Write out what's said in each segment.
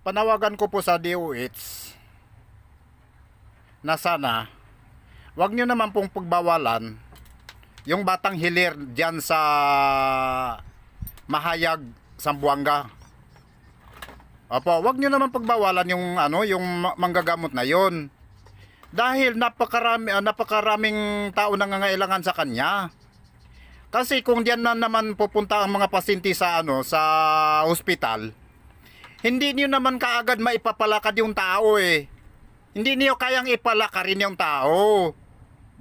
Panawagan ko po sa DOH na sana wag nyo naman pong pagbawalan yung batang hilir dyan sa Mahayag, Zamboanga. Opo, wag nyo naman pagbawalan yung yung manggagamot na yon. Dahil napakaraming tao nangangailangan sa kanya. Kasi kung diyan na naman pupunta ang mga pasyente sa sa ospital, hindi niyo naman kaagad maipapalakad yung tao eh. Hindi niyo kayang ipalakarin yung tao.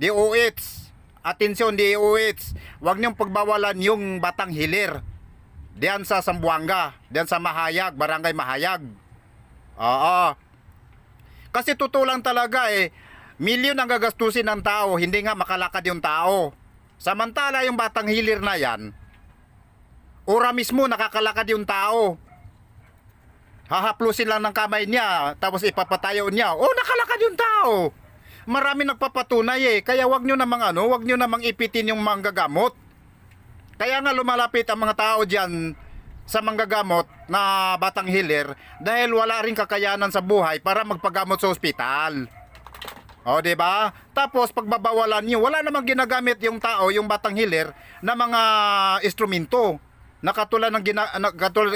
DOH, atensyon DOH, wag niyong pagbawalan yung batang hilir diyan sa Zamboanga, diyan sa Mahayag, Barangay Mahayag. Oo. Kasi totoo lang talaga eh, milyon ang gagastusin ng tao, hindi nga makalakad yung tao. Samantala yung batang hilir na yan, ora mismo nakakalakad yung tao. Hahaplusin lang ng kamay niya, tapos ipapatayo niya. Oh, nakalakad yung tao. Marami nagpapatunay eh. Kaya wag nyo namang ipitin yung manggagamot. Kaya nga lumalapit ang mga tao diyan sa manggagamot na batang hilir dahil wala ring kakayanan sa buhay para magpagamot sa ospital. O, di ba? Tapos pagbabawalan niyo, wala namang ginagamit yung tao, yung batang hilir na mga instrumento. Katulad ng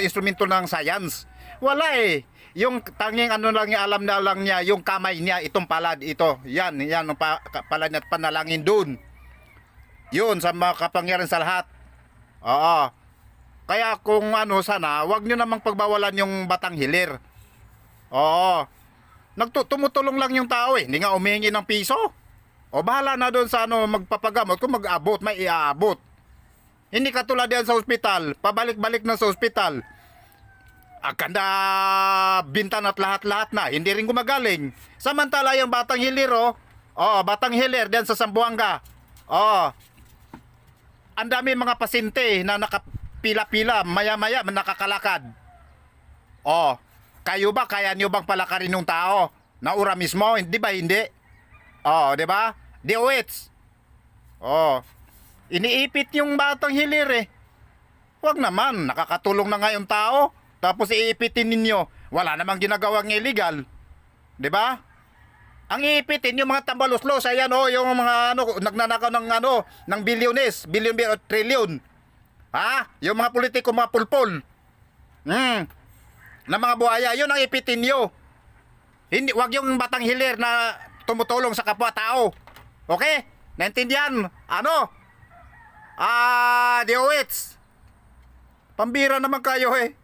instrumento ng science. Wala eh. Yung tanging lang niya, alam na lang niya, yung kamay niya, itong palad, ito. Yan ang palad niya at panalangin dun. Yun, sa makapangyarihan sa lahat. Oo. Kaya kung sana, wag nyo namang pagbawalan yung batang hilir. Oo. Tumutulong lang yung tao eh. Hindi nga umihingi ng piso. O bahala na doon sa magpapagamot. Kung mag-abot, may iaabot. Hindi katulad yan sa ospital. Pabalik-balik na sa ospital. Aganda bintan at lahat-lahat na. Hindi rin gumagaling. Samantala yung batang hilir batang hilir diyan sa Zamboanga. Ang dami mga pasyente na nakapila-pila, maya-maya nakakalakad. Kayo ba, kaya nyo bang palakarin yung tao? Na ura mismo, hindi ba hindi? Di ba? DOH. Iniipit yung batang hilir eh. Wag naman, nakakatulong na nga yung tao. Tapos iipitin ninyo. Wala namang ginagawang illegal. Di ba? Ang iipitin yung mga tambaluslos, ayan yung mga nagnanakaw ng bilyones, bilyon o trilyon. Yung mga politiko, mga pulpol. Na mga buhaya, yun ang ipitin nyo. Hindi, wag yung batang hilir na tumutulong sa kapwa-tao. Okay? Naintindihan? DOH. Pambira naman kayo eh.